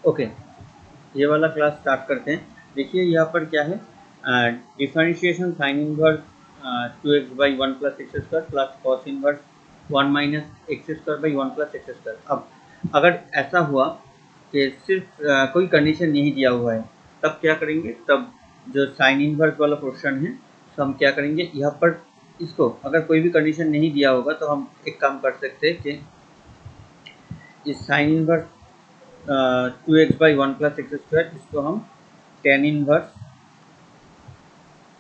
Okay, ये वाला class start करते हैं। देखिए यहाँ पर क्या है, differentiation sign inverse 2x/1 + x² plus cos inverse 1 - x² / 1 + x²। अब अगर ऐसा हुआ कि सिर्फ कोई कंडीशन नहीं दिया हुआ है, तब क्या करेंगे, तब जो साइन इनवर्स वाला पोर्शन है, तो हम क्या करेंगे यहाँ पर, इसको अगर कोई भी कंडीशन नहीं दिया होगा तो हम एक काम कर सकते हैं कि इस साइन इनवर्स 2x/1 + x², इसको हम tan इनवर्स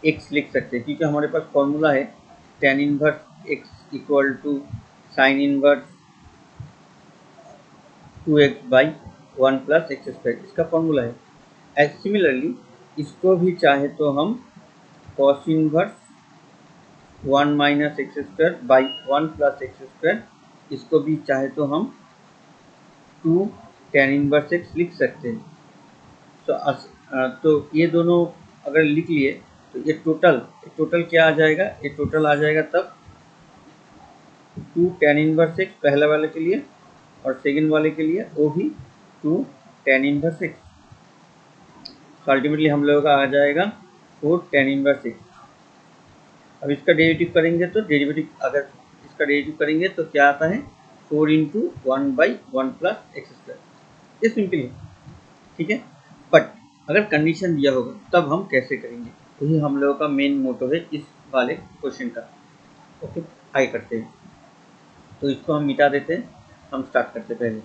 x लिख सकते हैं, क्योंकि हमारे पास फॉर्मूला है tan inverse x equal to sine inverse 2x/1 + x², इसका फॉर्मूला है। एज सिमिलरली इसको भी चाहे तो हम cos इनवर्स 1 - x²/1 + x², इसको भी चाहे तो हम 2 tan इनवर्स x लिख सकते हैं। तो ये दोनों अगर लिख लिए तो ये टोटल क्या आ जाएगा, ये टोटल आ जाएगा तब 2 tan इनवर्स x पहले वाले के लिए, और सेकंड वाले के लिए वो भी 2 tan इनवर्स x। अल्टीमेटली हम लोगों का आ जाएगा 4 tan इनवर्स x। अब इसका डेरिवेटिव करेंगे तो क्या आता है, 4 × 1/1 + x²। ये सिंपल है, ठीक है। बट अगर कंडीशन दिया होगा तब हम कैसे करेंगे, यही हम लोगों का मेन मोटो है इस वाले क्वेश्चन का। ओके, आगे करते हैं। तो इसको हम मिटा देते हैं, हम स्टार्ट करते पहले।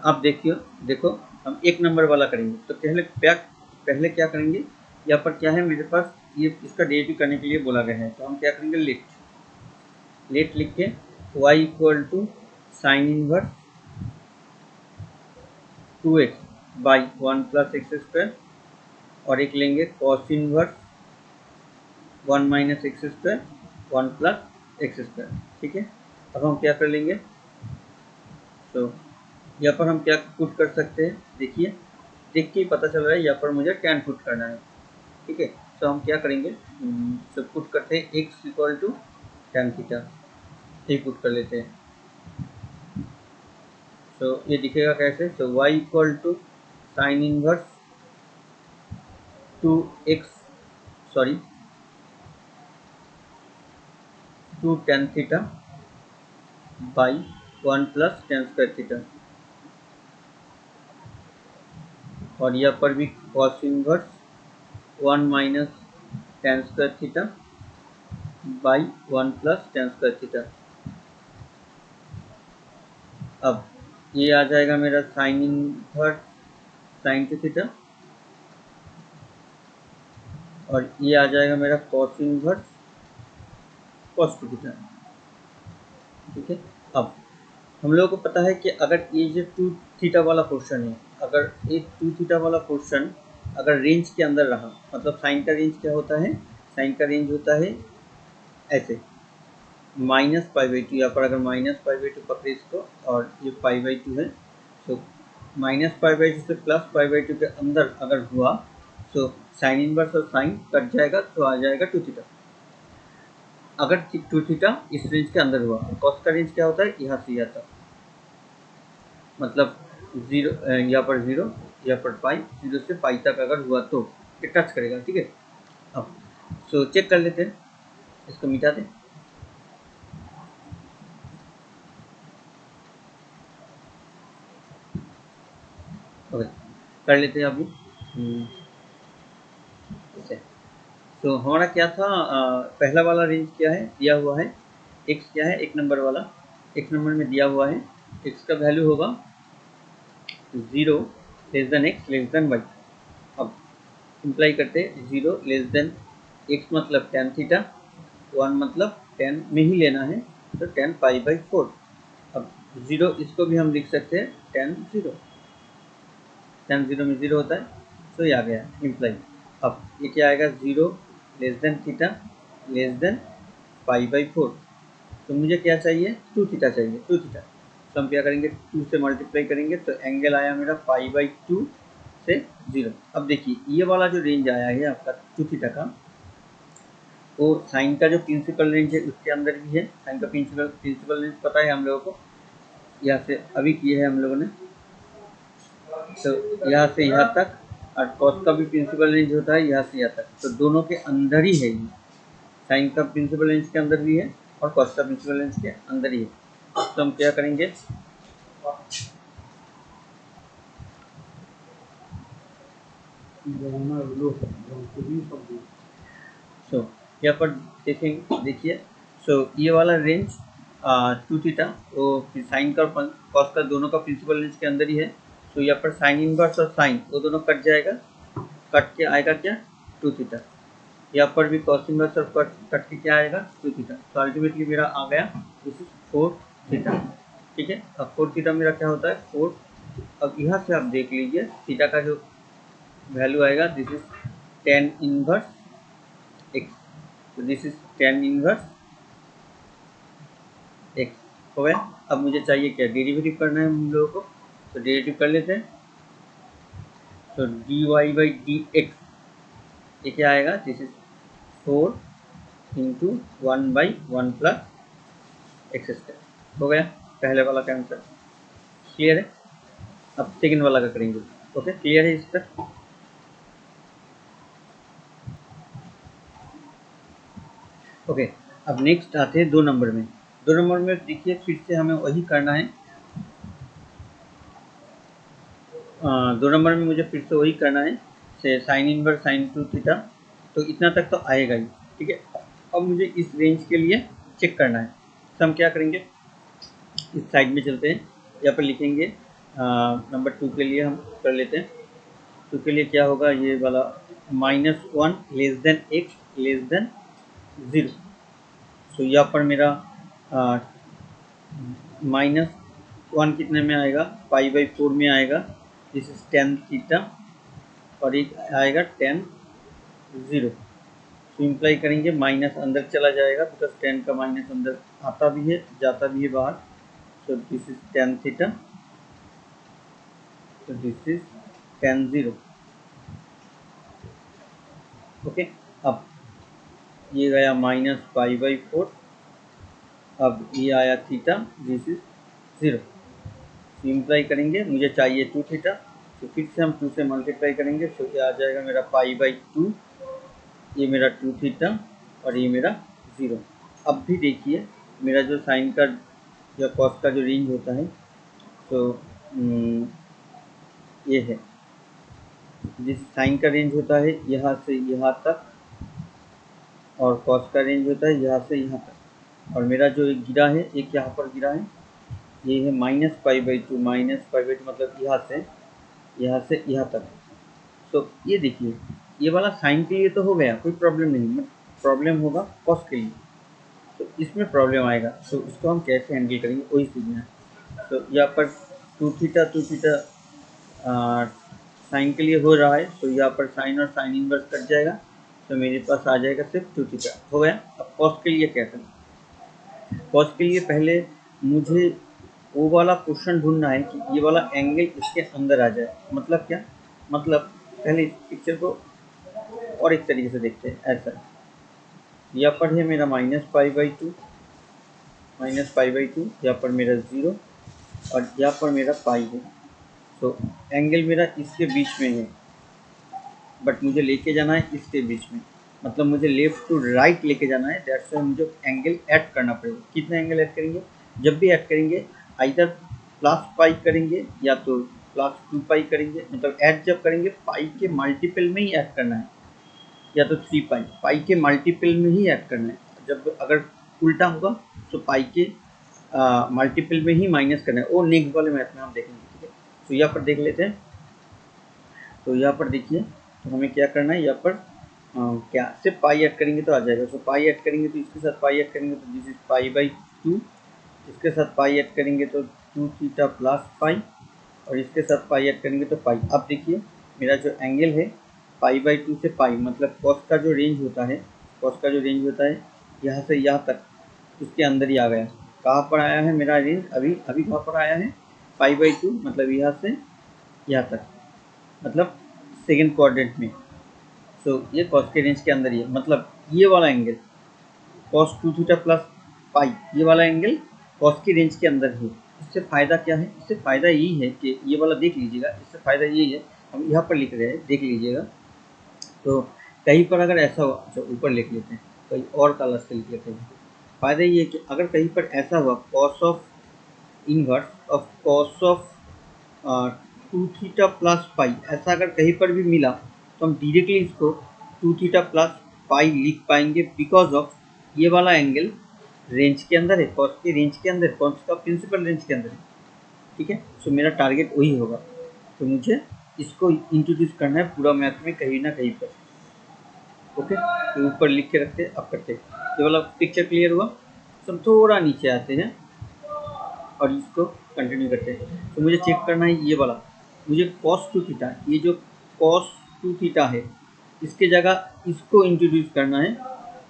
अब देखो हम एक नंबर वाला करेंगे। तो पहले क्या करेंगे, यहाँ पर क्या है मेरे पास, ये इसका डेरिवेटिव करने के लिए बोला गया है। तो हम क्या करेंगे, लेट लिख के y equal to sine inverse 2x/1 + x², और एक लेंगे cos इनवर्स 1 - x², 1 + x², ठीक है। अब हम क्या कर लेंगे, तो यहाँ पर हम क्या पुट कर सकते हैं, देखिए देख के ही पता चल रहा है, यहाँ पर मुझे tan पुट करना है, ठीक है। तो हम क्या करेंगे, तो पुट करते हैं x equal to tan theta, ये पुट कर लेते हैं। तो ये दिखेगा कैसे, तो y equal to sine inverse 2 tan theta by 1 + tan² theta, और यहाँ पर भी cos inverse 1 - tan² theta by 1 + tan² theta. अब ये आ जाएगा मेरा साइन इनवर्स sin 2 थीटा, और ये आ जाएगा मेरा cos इनवर्स cos 2 थीटा, ठीक है। अब हम लोगों को पता है कि अगर ये जो 2 थीटा वाला पोर्शन है, अगर ये 2 थीटा वाला पोर्शन अगर रेंज के अंदर रहा, मतलब साइन का रेंज क्या होता है, साइन का रेंज होता है ऐसे -π/2, यहाँ पर अगर -π/2 पकड़े इसको, और ये π/2 है, तो -π/2 से +π/2 के अंदर अगर हुआ तो साइन इनवर्स और साइन कट जाएगा तो आ जाएगा 2 थीटा। अगर 2 थीटा इस रेंज के अंदर हुआ, कॉस का रेंज क्या होता है, यहाँ से यहाँ तक, मतलब 0, यहाँ पर 0, यहाँ पर पाई, 0 से पाई तक अगर हुआ तो ये टच करेगा, ठीक है। अब सो चेक कर लेते हैं, इसको मिटा दें। ओके, कर लेते हैं अभी इसे। तो हमारा क्या था, पहला वाला रेंज क्या है, दिया हुआ है x क्या है, 1 नंबर वाला, 1 नंबर में दिया हुआ है x का वैल्यू होगा 0 less then x less than y। अब सिंप्लाई करते 0 लेस देन x मतलब tan थीटा, 1 मतलब tan में ही लेना है तो tan π/4। अब 0 इसको भी हम लिख सकते हैं tan 0 में 0 होता है, तो ये आ गया इम्प्लाई। अब ये क्या आएगा, 0 less than theta less than π/4। तो मुझे क्या चाहिए, 2 थीटा चाहिए, 2 थीटा। तो हम क्या करेंगे, 2 से मल्टीप्लाई करेंगे तो एंगल आया मेरा π/2 से 0। अब देखिए ये वाला जो रेंज आया है आपका 2 थीटा का, वो साइन का जो प्रिंसिपल रेंज है उसके अंदर भी है। साइन का प्रिंसिपल रेंज पता है हम लोगों को, यहाँ से अभी किए हैं हम लोगों ने, तो यहाँ से यहाँ तक, और कॉस का भी प्रिंसिपल रेंज होता है यहाँ से यहाँ तक, तो दोनों के अंदर ही है ये। साइन का प्रिंसिपल रेंज के अंदर भी है और कॉस का प्रिंसिपल रेंज के अंदर ही है। तो हम क्या करेंगे, सो यहाँ पर देखेंगे, देखिए ये वाला रेंज 2 थीटा, वो साइन का और कॉस का दोनों का प्रिंसिपल रेंज के अंदर ही है। तो यहाँ पर साइन इनवर्स और साइन वो दोनों कट जाएगा, कट के आएगा क्या, 2 थीटा। यहाँ पर भी कॉस इनवर्स और कट के क्या आएगा, 2 थीटा। तो अल्टीमेटली मेरा आ गया दिस इज 4 थीटा, ठीक है। अब 4 थीटा मेरा क्या होता है, 4। अब यहाँ से आप देख लीजिए थीटा का जो वैल्यू आएगा, this is tan inverse x, तो this is tan inverse x हो गया। अब मुझे चाहिए क्या, डेरिवेटिव करना है हम लोगों को, तो डेरिवेटिव कर लेते हैं। तो dy/dx ये क्या आएगा, this is 4 into 1/1 plus x²। हो गया पहले वाला का आंसर, क्लियर है। अब सेकंड वाला का करेंगे, ओके, क्लियर है इस तक। ओके, अब नेक्स्ट आते हैं 2 नंबर में। 2 नंबर में देखिए फिर से हमें वही करना है, 2 नंबर में मुझे फिर से वही करना है, से साइन इनवर्स साइन 2 थीटा, तो इतना तक तो आएगा ही, ठीक है। अब मुझे इस रेंज के लिए चेक करना है, तो हम क्या करेंगे, इस साइड में चलते हैं, यहाँ पर लिखेंगे नंबर 2 के लिए हम कर लेते हैं। 2 के लिए क्या होगा, ये वाला -1 less than x less than 0। तो यहाँ पर मेरा -1 कितने में आएगा, π/4 में आएगा, दिस इज tan थीटा, और एक आएगा tan 0। सिंप्लाई करेंगे, माइनस अंदर चला जाएगा बिकॉज tan का माइनस अंदर आता भी है जाता भी है बाहर। तो दिस इज tan थीटा, तो दिस इज tan 0, ओके। अब ये गया -π/4, अब ये आया थीटा, दिस इज 0। सिंप्लाई करेंगे, मुझे चाहिए 2 थीटा, तो फिर से हम 2 से मल्टीप्लाई करेंगे, तो ये आ जाएगा मेरा π/2, ये मेरा 2 थीटा और ये मेरा 0। अब भी देखिए मेरा जो साइन का या कॉस का जो रेंज होता है, तो ये है, जिस साइन का रेंज होता है यहाँ से यहाँ तक, और कॉस का रेंज होता है यहाँ से यहाँ तक, और मेरा जो एक गिरा है, एक यहाँ पर गिरा है, ये है -π/2, -π/2 मतलब यहाँ से यहाँ तक। तो ये देखिए ये वाला साइन के लिए तो हो गया, कोई प्रॉब्लम नहीं, प्रॉब्लम होगा कॉस के लिए, तो इसमें प्रॉब्लम आएगा। तो इसको हम कैसे हैंडल करेंगे, वही सीखना है। तो यहाँ पर 2 थीटा साइन के लिए हो रहा है, तो यहाँ पर साइन और साइन इनवर्स कट जाएगा, तो मेरे पास आ जाएगा सिर्फ 2 थीटा, हो गया। अब कॉस के लिए क्या करें, कॉस के लिए पहले मुझे वो वाला क्वेश्चन ढूंढना है कि ये वाला एंगल इसके अंदर आ जाए। मतलब क्या, मतलब पहले इस पिक्चर को और एक तरीके से देखते हैं। ऐसा यहाँ पर है मेरा -π/2, -π/2, यहाँ पर मेरा 0 और यहाँ पर मेरा पाई है। तो एंगल मेरा इसके बीच में है, बट मुझे लेके जाना है इसके बीच में, मतलब मुझे लेफ्ट टू राइट लेके जाना है। दैट्स वाई मुझे एंगल ऐड करना पड़ेगा। कितना एंगल ऐड करेंगे? जब भी ऐड करेंगे आइदर +π करेंगे या तो +2π करेंगे। मतलब ऐड जब करेंगे पाई के मल्टीपल में ही ऐड करना है, या तो 3π, पाई के मल्टीपल में ही ऐड करना है। जब अगर उल्टा होगा तो पाई के मल्टीपल में ही माइनस करना है। वो नेक्स्ट वाले मैथ में हम देखेंगे, ठीक है। तो यहाँ पर देख लेते हैं। तो यहाँ पर देखिए, तो हमें क्या करना है, यहाँ पर क्या सिर्फ पाई ऐड करेंगे तो आ जाएगा। तो पाई ऐड करेंगे तो इसके साथ पाई ऐड करेंगे तो दिस इज π/2, इसके साथ पाई ऐड करेंगे तो 2θ + पाई, और इसके साथ पाई ऐड करेंगे तो पाई। अब देखिए मेरा जो एंगल है π/2 से पाई, मतलब कॉस का जो रेंज होता है, कॉस का जो रेंज होता है यहाँ से यहाँ तक, उसके अंदर ही आ गया। कहाँ पर आया है मेरा रेंज? अभी अभी कहाँ पर आया है? π/2, मतलब यहाँ से यहाँ तक, मतलब सेकेंड क्वाड्रेंट में। सो ये कॉस के रेंज के अंदर ही है। मतलब ये वाला एंगल cos 2θ + पाई, ये वाला एंगल कॉस की रेंज के अंदर है। इससे फ़ायदा क्या है? इससे फ़ायदा यही है कि ये वाला देख लीजिएगा, इससे फ़ायदा यही है, हम यहाँ पर लिख रहे हैं, देख लीजिएगा। तो कहीं पर अगर ऐसा हो, अच्छा ऊपर लिख लेते हैं, कहीं और कलर से लिख लेते हैं। फ़ायदा ये है कि अगर कहीं पर ऐसा हुआ cos of inverse of cos of 2θ + pi, ऐसा अगर कहीं पर भी मिला तो हम डायरेक्टली इसको 2θ + पाई लिख पाएंगे, बिकॉज ऑफ ये वाला एंगल रेंज के अंदर है, कॉस के रेंज के अंदर, कॉस का प्रिंसिपल रेंज के अंदर है, ठीक है। सो मेरा टारगेट वही होगा। तो मुझे इसको इंट्रोड्यूस करना है पूरा मैथ में कहीं ना कहीं पर। ओके, तो ऊपर लिख के रखते, अब करते। ये वाला पिक्चर क्लियर हुआ? सब थोड़ा नीचे आते हैं और इसको कंटिन्यू करते हैं। तो मुझे चेक करना है ये वाला, मुझे cos 2θ, ये जो cos 2θ है इसके जगह इसको इंट्रोड्यूस करना है।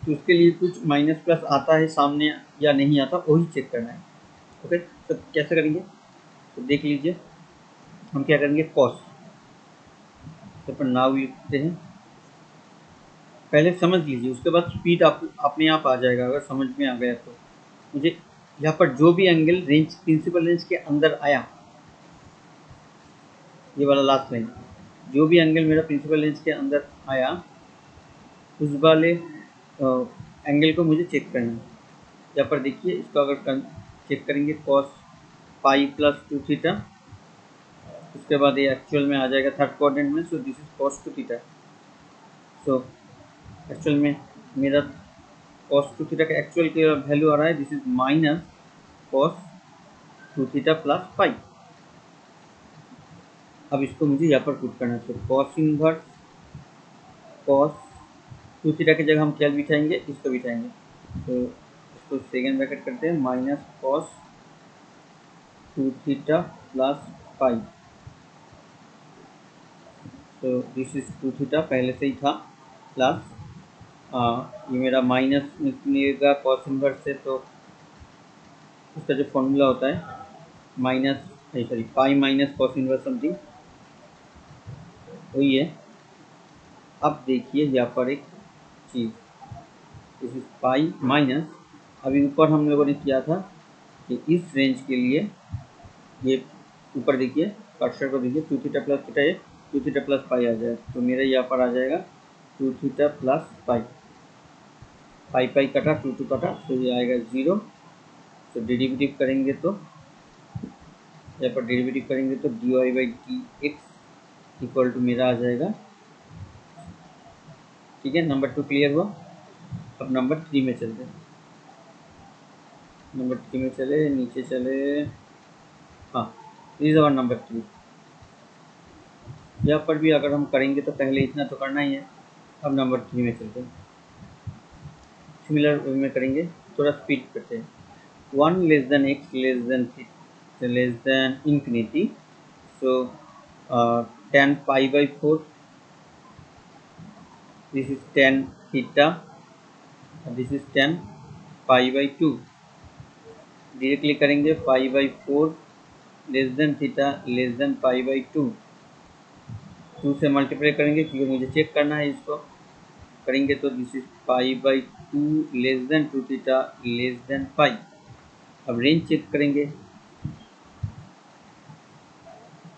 तो उसके लिए कुछ माइनस प्लस आता है सामने या नहीं आता, वही चेक करना है। ओके, तो कैसे करेंगे? तो देख लीजिए, हम क्या करेंगे, cos तो पर नाउ लिखते हैं। पहले समझ लीजिए, उसके बाद स्पीड आप अपने आप आ जाएगा अगर समझ में आ गया तो। मुझे यहाँ पर जो भी एंगल रेंज प्रिंसिपल रेंज के अंदर आया, ये वाला लास्ट लाइन, जो भी एंगल मेरा प्रिंसिपल रेंज के अंदर आया उस वाले एंगल को मुझे चेक करना है। यहाँ पर देखिए, इसको अगर चेक करेंगे cos पाई + 2θ, उसके बाद ये एक्चुअल में आ जाएगा थर्ड क्वाड्रेंट में। So this is cos 2θ। So actual में मेरा cos 2θ का एक्चुअल की वैल्यू आ रहा है, दिस इज -cos 2θ + पाई। अब इसको मुझे यहाँ पर पुट करना है। तो cos इनवर्स cos 2θ की जगह हम क्या बिठाएंगे? इसको बिठाएंगे। तो इसको सेकेंड ब्रैकेट करते हैं, -cos 2θ + पाई। तो दिस इज 2θ पहले से ही था, प्लस ये मेरा माइनस निकलेगा cos इनवर्स से, तो उसका जो फॉर्मूला होता है pi minus cos inverse something, वही है। अब देखिए यहाँ पर एक चीज़, दिस इज पाई माइनस, अभी ऊपर हम लोगों ने किया था कि इस रेंज के लिए ये ऊपर देखिए, कर्सर को देखिए, 2θ + थीटा, ये 2θ + पाई आ जाएगा। तो मेरा यहाँ पर आ जाएगा 2θ + पाई, पाई पाई कटा, 2 कटा, तो ये आएगा 0। तो डेरिवेटिव करेंगे तो यहाँ पर डेरिवेटिव करेंगे तो dy/dx इक्वल टू मेरा आ जाएगा, ठीक है। नंबर 2 क्लियर हुआ। अब नंबर 3 में चलते हैं। नंबर 3 में चले, नीचे चले, हाँ, इज आवर नंबर 3। यहाँ पर भी अगर हम करेंगे तो पहले इतना तो करना ही है। अब नंबर 3 में चलते हैं, सिमिलर वे में करेंगे, थोड़ा स्पीड करते हैं। 1 < x < infinity, so tan π/4, this is tan theta, this is tan π/2, directly करेंगे π/4 less than theta less than π/2, 2 से मल्टीप्लाई करेंगे क्योंकि मुझे चेक करना है इसको। करेंगे तो this is π/2 less than 2 theta less than pi. अब रेंज चेक करेंगे,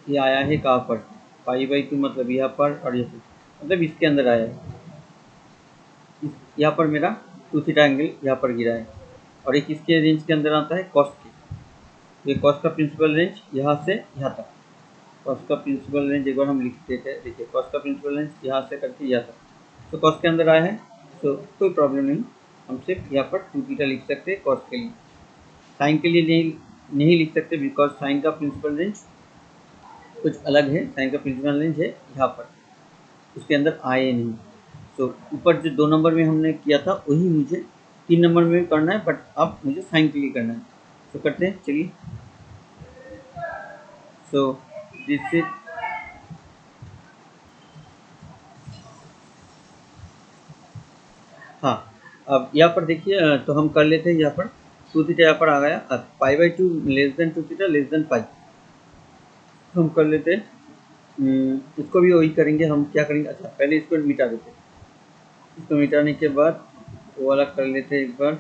ये आया है कहाँ पर, π/2 मतलब यहाँ पर, और ये मतलब इसके अंदर आया है। यहाँ पर मेरा 2 थीटा एंगल यहाँ पर गिरा है, और एक इसके रेंज के अंदर आता है कॉस्ट की। ये कॉस्ट का प्रिंसिपल रेंज यहाँ से यहाँ तक, कॉस्ट का प्रिंसिपल रेंज एक बार हम लिख देते हैं। देखिए कॉस्ट का प्रिंसिपल रेंज यहाँ से करके यहाँ तक, तो कॉस्ट के अंदर आया है, तो कोई प्रॉब्लम नहीं, हम सिर्फ यहाँ पर 2 थीटा लिख सकते हैं कॉस्ट के लिए। साइन के लिए नहीं लिख सकते, बिकॉज साइन का प्रिंसिपल रेंज कुछ अलग है। साइन का प्रिंसिपल रेंज है यहाँ पर, उसके अंदर आए नहीं। तो ऊपर जो 2 नंबर में हमने किया था वही मुझे 3 नंबर में भी करना है, बट अब मुझे साइन के लिए करना है। तो करते हैं, चलिए। सो दिस इज हाँ, अब यहाँ पर देखिए, तो हम कर लेते हैं। यहाँ पर 2 थीटा यहाँ पर आ गया, अब π/2 less than 2 theta less than pi हम कर लेते हैं। इसको भी वही करेंगे। हम क्या करेंगे, अच्छा पहले इसको मिटा देते हैं। इसको मिटाने के बाद वो वाला कर लेते हैं एक बार।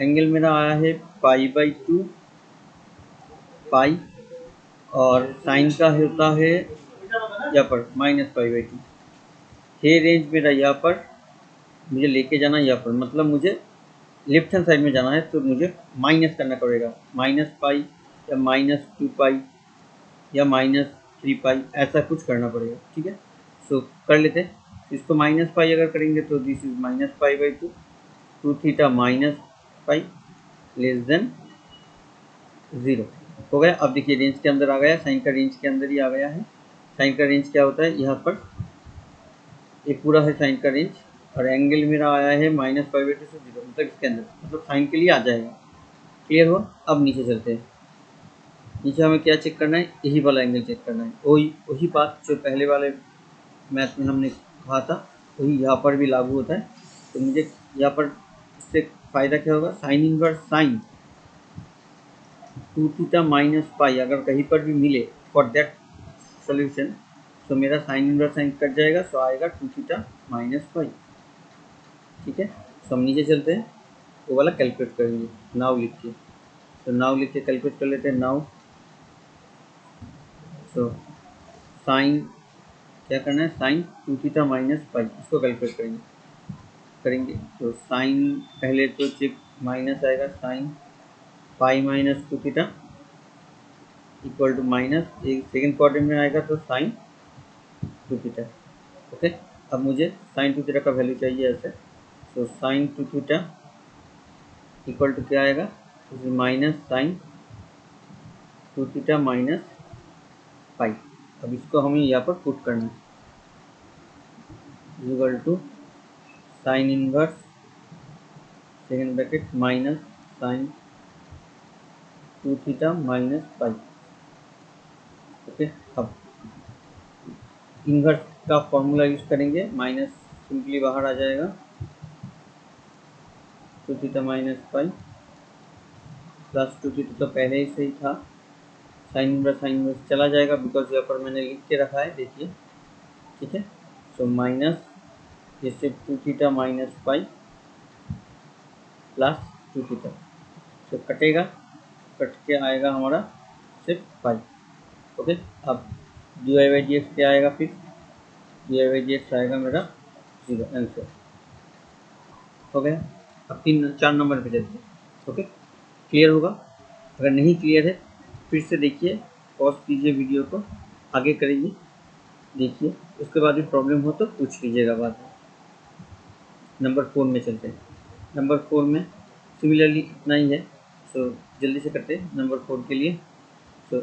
एंगल मेरा आया है π/2 पाई, और साइन का होता है यहाँ पर -π/2। ये रेंज मेरा यहाँ पर मुझे लेके जाना है, यहाँ पर मतलब मुझे लेफ्ट हैंड साइड में जाना है, तो मुझे माइनस करना पड़ेगा, -π या -2π या -3π, ऐसा कुछ करना पड़ेगा, ठीक है। सो कर लेते हैं। इसको -π अगर करेंगे तो this is -π/2, 2 theta -π less than 0 हो गया। अब देखिए रेंज के अंदर आ गया, साइन का रेंज के अंदर ही आ गया है। साइन का रेंज क्या होता है, यहाँ पर ये पूरा है साइन का रेंज, और एंगल मेरा आया है -π/2 से 0, मतलब इसके अंदर, मतलब साइन के लिए आ जाएगा। क्लियर हो। अब नीचे चलते हैं। नीचे हमें क्या चेक करना है, यही वाला एंगल चेक करना है। वही बात जो पहले वाले मैथ में हमने कहा था, वही यहाँ पर भी लागू होता है। तो मुझे यहाँ पर इससे फ़ायदा क्या होगा, साइन इनवर्स साइन 2 थीटा -π अगर कहीं पर भी मिले फॉर दैट सोल्यूशन, तो मेरा साइन इनवर्स साइन कट जाएगा, सो आएगा 2 थीटा -π। ठीक है। तो हम नीचे चलते हैं, वो वाला कैलकुलेट करेंगे। नाउ लिखिए, तो नाउ लिख के कैलकुलेट कर लेते हैं। नाउ सो साइन क्या करना है, साइन 2 थीटा -π, इसको कैलकुलेट करेंगे। तो साइन पहले तो चेक माइनस आएगा, sine π-2 theta equal to minus, एक सेकेंड क्वाड्रेंट में आएगा तो साइन 2 थीटा। ओके। अब मुझे साइन 2 थीटा का वैल्यू चाहिए ऐसे, तो साइन 2 थीटा इक्वल टू क्या आएगा, माइनस साइन 2 थीटा -π। अब इसको हमें यहाँ पर पुट करना है, equal to sine inverse second bracket minus sine 2 theta -π। Okay. अब इनवर्स का फॉर्मूला यूज करेंगे, माइनस सिंपली बाहर आ जाएगा, 2 थीटा -π प्लस 2 थीटा तो पहले ही सही था, साइन इनवर्स चला जाएगा, बिकॉज यहाँ पर मैंने लिख के रखा है, देखिए, ठीक है। सो माइनस जैसे 2 थीटा -π प्लस 2 थीटा, तो कटेगा, कट के आएगा हमारा सिर्फ पाई। ओके। अब dy/dx क्या आएगा, फिर dy/dx आएगा मेरा 0, आंसर हो गया। अब 4 नंबर पे चलते हैं। ओके, क्लियर होगा। अगर नहीं क्लियर है फिर से देखिए, पॉज कीजिए वीडियो को, आगे करिए, देखिए, उसके बाद भी प्रॉब्लम हो तो पूछ लीजिएगा बाद में। नंबर 4 में चलते हैं। नंबर 4 में सिमिलरली इतना ही है, सो जल्दी से करते हैं नंबर 4 के लिए। सो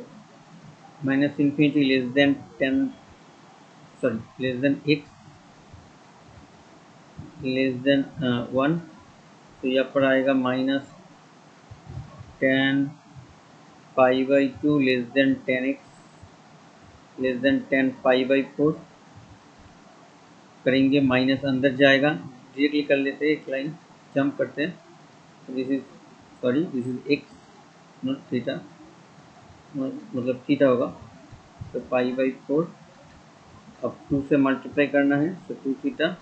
-∞ less than 10, sorry less than x less than 1, तो यहाँ पर आएगा -10 π/2 less then 10x less than 10 π/4 करेंगे, माइनस अंदर जाएगा, डायरेक्टली कर लेते हैं, एक लाइन जंप करते हैं। This is x not theta, मतलब थीटा होगा, तो π/4, अब 2 से मल्टीप्लाई करना है, सो 2 theta,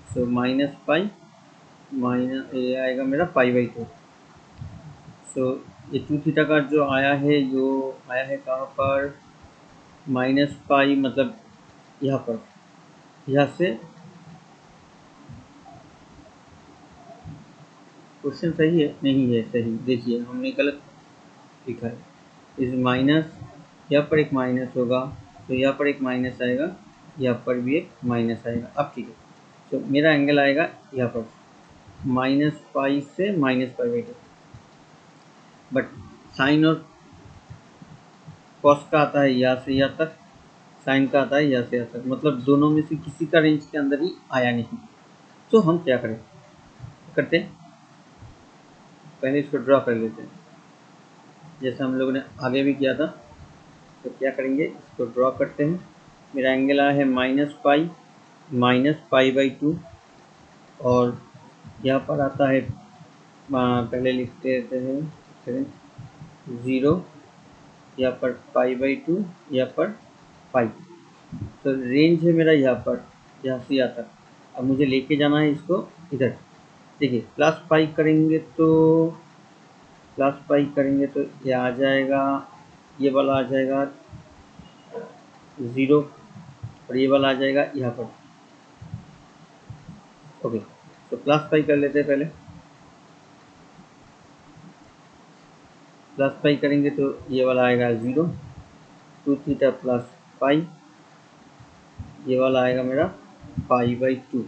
so minus pi, minus ये आएगा मेरा π/2। सो ये 2 थीटा का जो आया है, जो आया है कहाँ पर, माइनस पाई, मतलब यहाँ पर, यहाँ से क्वेश्चन सही है, नहीं है सही, देखिए हमने गलत लिखा है। इस माइनस, यहाँ पर एक माइनस होगा, तो यहाँ पर एक माइनस आएगा, यहाँ पर भी एक माइनस आएगा। अब ठीक है, तो मेरा एंगल आएगा यहाँ पर माइनस पाई से माइनस π/2, बट साइन और कॉस का आता है यहाँ से यहाँ तक, साइन का आता है यहाँ से यहाँ तक, मतलब दोनों में से किसी का रेंज के अंदर ही आया नहीं। तो हम क्या करें, करते हैं पहले इसको ड्रॉ कर लेते हैं, जैसे हम लोगों ने आगे भी किया था। तो क्या करेंगे, इसको ड्रॉ करते हैं। मेरा एंगल आया है माइनस पाई, माइनस π/2, और यहाँ पर आता है, पहले लिखते हैं 0, यहाँ पर π/2, यहाँ पर पाई। तो रेंज है मेरा यहाँ पर, यहाँ से यहाँ तक। अब मुझे लेके जाना है इसको इधर। देखिए प्लस पाई करेंगे तो, प्लस पाई करेंगे तो ये आ जाएगा, ये वाला आ जाएगा 0, और ये वाला आ जाएगा यहाँ पर। ओके, तो प्लस पाई कर लेते हैं पहले। प्लस पाई करेंगे तो ये वाला आएगा 0, 2 थीटा प्लस पाई, ये वाला आएगा मेरा π/2।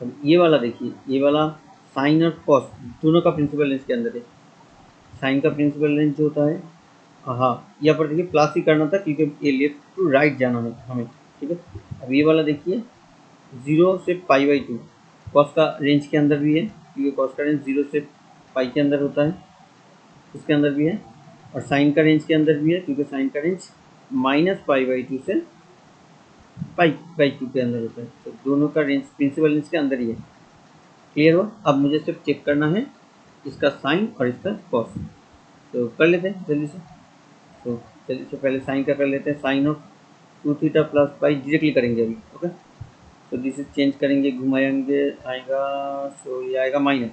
अब ये वाला देखिए, ये वाला साइन और कॉस दोनों का प्रिंसिपल रेंज के अंदर है। साइन का प्रिंसिपल रेंज जो होता है, हाँ यहाँ पर देखिए प्लस ही करना था क्योंकि ये लेफ्ट टू राइट जाना है हमें, ठीक है। अब ये वाला देखिए 0 से π/2, कॉस का रेंज के अंदर भी है, क्योंकि कॉस का रेंज 0 से पाई के अंदर होता है, इसके अंदर भी है, और साइन का रेंज के अंदर भी है, क्योंकि साइन का रेंज माइनस π/2 से π/2 के अंदर होता है। तो दोनों का रेंज प्रिंसिपल रेंज के अंदर ही है। क्लियर हो? अब मुझे सिर्फ चेक करना है इसका साइन और इसका कॉस, तो कर लेते हैं जल्दी से। तो जल्दी से पहले साइन का कर लेते हैं, sine of 2 theta plus pi directly करेंगे अभी। ओके, तो दिस चेंज करेंगे, घुमाएंगे, आएगा, सो ये आएगा माइनस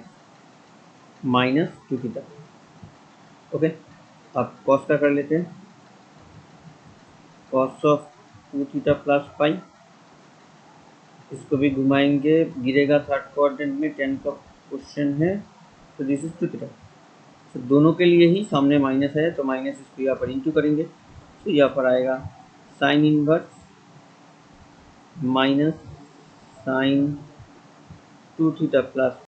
2 थीटा। ओके, अब कॉस का कर लेते हैं, कॉस ऑफ 2 थीटा प्लस पाई, इसको भी घुमाएंगे, गिरेगा थर्ड क्वाड्रेंट में, 10 का क्वेश्चन है, तो दिस इज 2 थीटा। तो दोनों के लिए ही सामने माइनस है, तो माइनस इसको यहाँ पर इंटू करेंगे, तो यहाँ पर आएगा sine inverse minus sine 2 theta plus